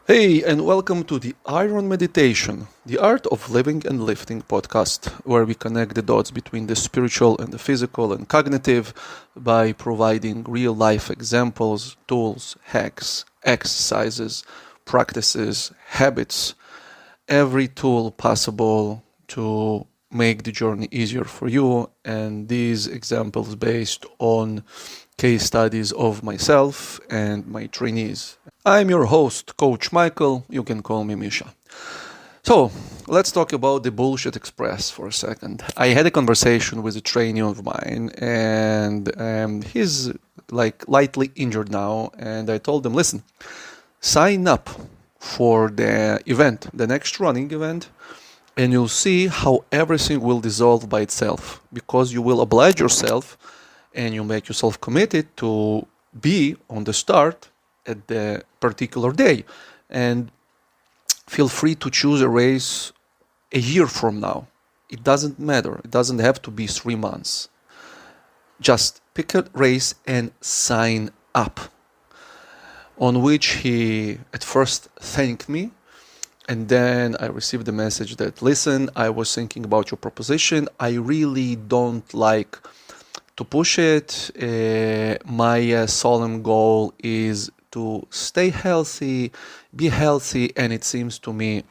Hey, and welcome to the Iron Meditation, the Art of Living and Lifting podcast, where we connect the dots between the spiritual and the physical and cognitive by providing real life examples, tools, hacks, exercises, practices, habits, every tool possible to make the journey easier for you. And these examples based on case studies of myself and my trainees. I'm your host, Coach Michael. You can call me Misha. So, let's talk about the Bullshit Express for a second. I had a conversation with a trainee of mine, and he's like lightly injured now. And I told him, listen, sign up for the event, the next running event, and you'll see how everything will dissolve by itself because you will oblige yourself and you make yourself committed to be on the start at the particular day. And feel free to choose a race a year from now. It doesn't matter. It doesn't have to be 3 months. Just pick a race and sign up. On which he at first thanked me. And then I received the message that, listen, I was thinking about your proposition. I really don't like to push it. My solemn goal is to stay healthy, be healthy, and it seems to me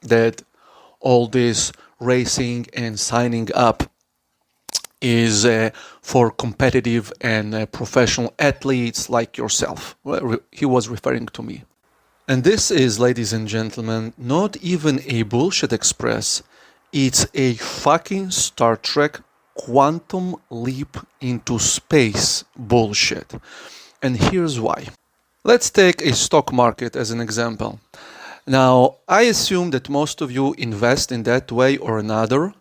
that all this racing and signing up is for competitive and professional athletes like yourself. Well, he was referring to me. And this is, ladies and gentlemen, not even a bullshit express. It's a fucking Star Trek quantum leap into space bullshit. And here's why. Let's take a stock market as an example. Now, I assume that most of you invest in that way or another.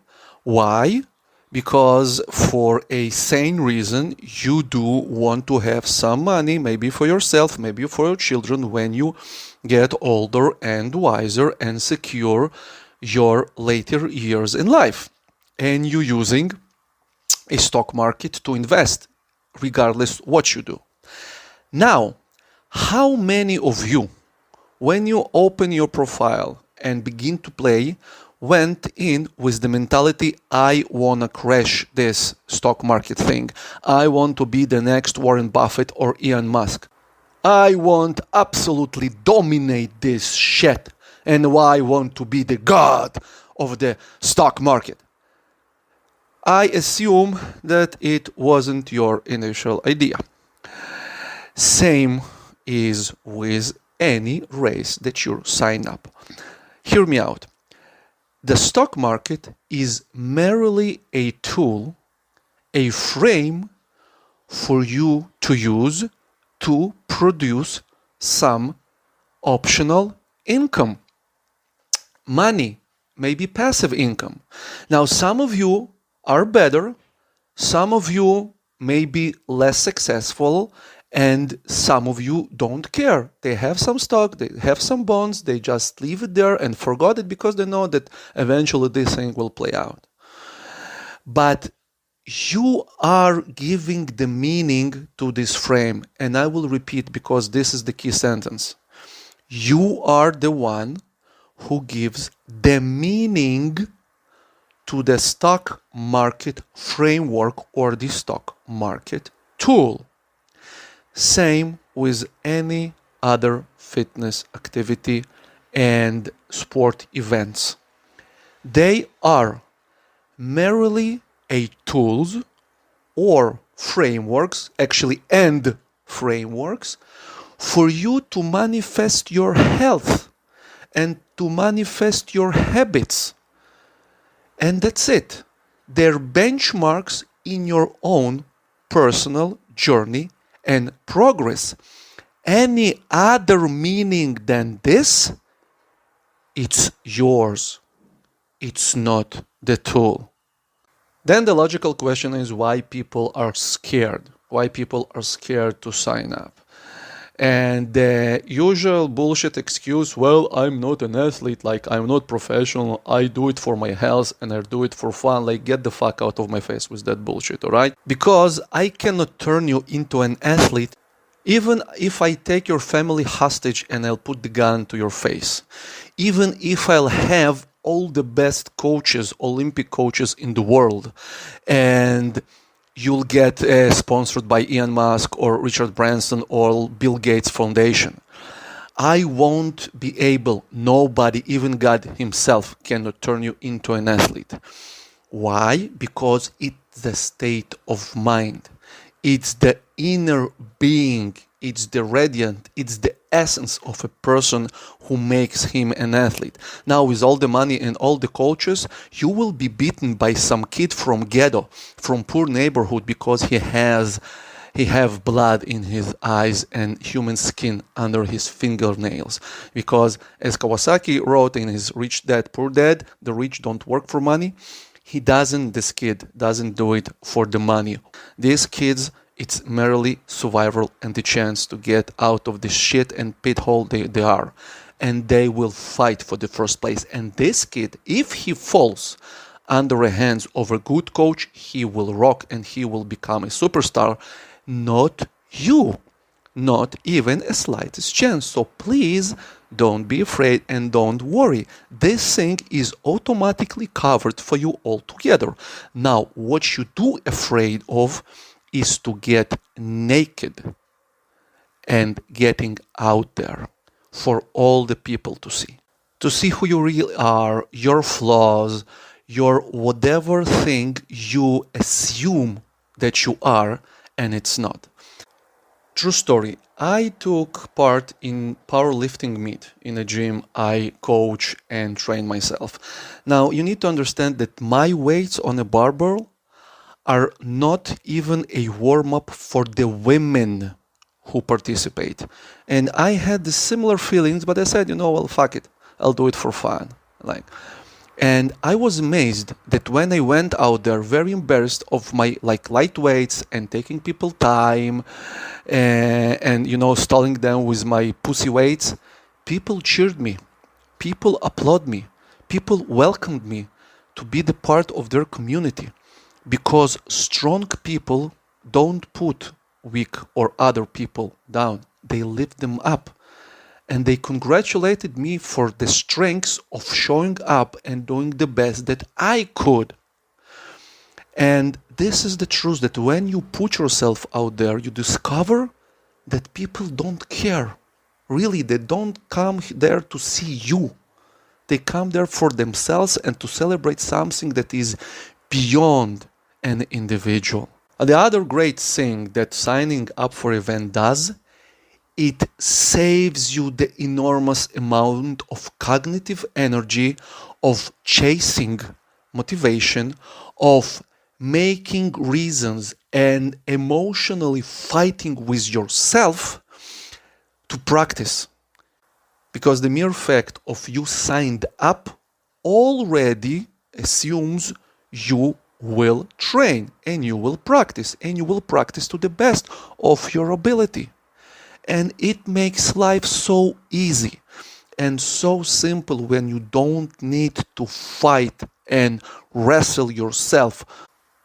Why? Because for a sane reason, you do want to have some money, maybe for yourself, maybe for your children, when you get older and wiser and secure your later years in life. And you're using a stock market to invest, regardless what you do. Now, how many of you, when you open your profile and begin to play, went in with the mentality, I want to crash this stock market thing. I want to be the next Warren Buffett or Elon Musk. I want absolutely dominate this shit. And I want to be the god of the stock market. I assume that it wasn't your initial idea. Same is with any race that you sign up. Hear me out. The stock market is merely a tool, a frame for you to use to produce some optional income. Money, maybe passive income. Now, some of you are better, some of you may be less successful, and some of you don't care. They have some stock, they have some bonds, they just leave it there and forgot it because they know that eventually this thing will play out. But you are giving the meaning to this frame, and I will repeat because this is the key sentence. You are the one who gives the meaning to the stock market framework or the stock market tool. Same with any other fitness activity and sport events. They are merely a tools or frameworks, actually and frameworks, for you to manifest your health and to manifest your habits. And that's it. They're benchmarks in your own personal journey and progress. Any other meaning than this, it's yours. It's not the tool. Then the logical question is why people are scared. Why people are scared to sign up. And the usual bullshit excuse, well, I'm not an athlete, like I'm not professional, I do it for my health and I do it for fun, like get the fuck out of my face with that bullshit, alright? Because I cannot turn you into an athlete Even if I take your family hostage and I'll put the gun to your face, even if I'll have all the best coaches, Olympic coaches in the world, and you'll get sponsored by Elon Musk or Richard Branson or Bill Gates Foundation, I won't be able, nobody, even God himself, cannot turn you into an athlete. Why? Because it's the state of mind. It's the inner being. It's the radiant. It's the essence of a person who makes him an athlete. Now, with all the money and all the coaches, you will be beaten by some kid from ghetto, from poor neighborhood, because he have blood in his eyes and human skin under his fingernails. Because as Kawasaki wrote in his Rich Dad, Poor Dad, the rich don't work for money. This kid doesn't do it for the money. These kids, it's merely survival and the chance to get out of the shit and pit hole they are. And they will fight for the first place. And this kid, if he falls under the hands of a good coach, he will rock and he will become a superstar. Not you. Not even a slightest chance. So please don't be afraid and don't worry. This thing is automatically covered for you altogether. Now, what you do afraid of is to get naked and getting out there for all the people to see. To see who you really are, your flaws, your whatever thing you assume that you are, and it's not. True story. I took part in powerlifting meet in a gym I coach and train myself. Now, you need to understand that my weights on a barbell are not even a warm-up for the women who participate. And I had the similar feelings, but I said, well, fuck it. I'll do it for fun. And I was amazed that when I went out there, very embarrassed of my light weights and taking people time and stalling them with my pussy weights, people cheered me, people applauded me, people welcomed me to be the part of their community, because strong people don't put weak or other people down, they lift them up. And they congratulated me for the strengths of showing up and doing the best that I could. And this is the truth, that when you put yourself out there, you discover that people don't care. Really, they don't come there to see you. They come there for themselves and to celebrate something that is beyond an individual. And the other great thing that signing up for an event does, it saves you the enormous amount of cognitive energy of chasing motivation, of making reasons and emotionally fighting with yourself to practice. Because the mere fact of you signed up already assumes you will train and you will practice to the best of your ability. And it makes life so easy and so simple when you don't need to fight and wrestle yourself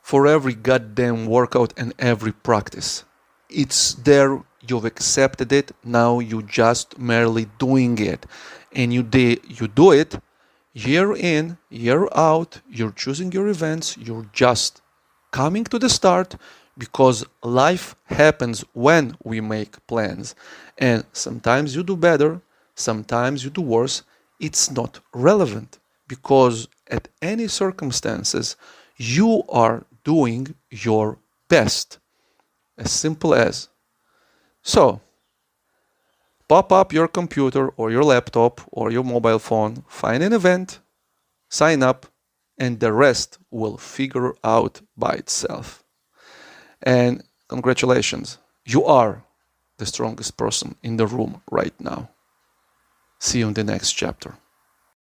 for every goddamn workout and every practice. It's there, you've accepted it, now you just merely doing it. And you do it year in, year out, you're choosing your events, you're just coming to the start, because life happens when we make plans. And sometimes you do better, sometimes you do worse. It's not relevant, because at any circumstances, you are doing your best. As simple as. So, pop up your computer or your laptop or your mobile phone, find an event, sign up, and the rest will figure out by itself. And congratulations, you are the strongest person in the room right now. See you in the next chapter.